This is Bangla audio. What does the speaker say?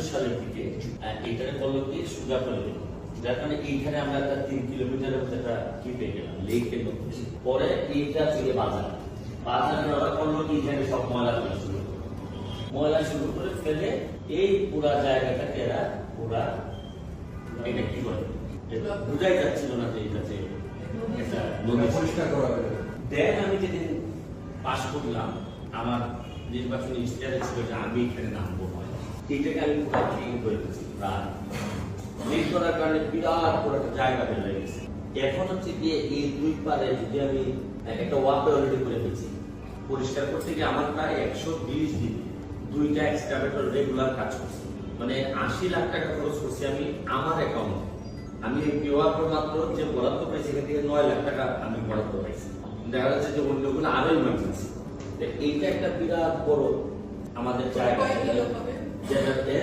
সালের দিকে এখানে বললো কি সুজা করে দিল, যার কারণে এইখানে আমরা একটা 3 কিলোমিটারের মধ্যে একটা কি পেয়ে গেলাম, লেকের মধ্যে। পরে এইটা থেকে বাজার ওরা করলো কি এখানে সব ময়লা ফেলা শুরু করলো, ময়লা শুরু করে ফেলে এই পুরা জায়গাটাকে এরা পুরা এটা কি করে বুঝাই যাচ্ছিল না যে এটা যে এটা নদী পরিষ্কার করা হবে। দেন আমি যেদিন পাশ করলাম আমার নির্বাচনী ইশতেহারে ছিল যে আমি এখানে নামবো, এইটাকে আমি পুরো ক্লিন করে দিচ্ছি। প্রায় ক্লিন করার কারণে বিরাট বড় একটা জায়গা বের হয়ে গেছে। এখন হচ্ছে গিয়ে এই দুই পারে যদি আমি একটা ওয়াকওয়ে অলরেডি করে ফেলছি, পরিষ্কার করতে গিয়ে আমার প্রায় 120 দিন দুইটা এক্সকাভেটর রেগুলার কাজ করছে, মানে 80 লাখ টাকা খরচ করছি আমি আমার অ্যাকাউন্টে। আমি ওয়াকওয়ে মাত্র যে বরাদ্দ পাইছি এখান থেকে 9 লাখ টাকা আমি বরাদ্দ পাইছি। দেখা যাচ্ছে যে অন্যগুলো আরো ইমার্জেন্সি। এইটা একটা বিরাট বড় আমাদের জায়গা যেটাতে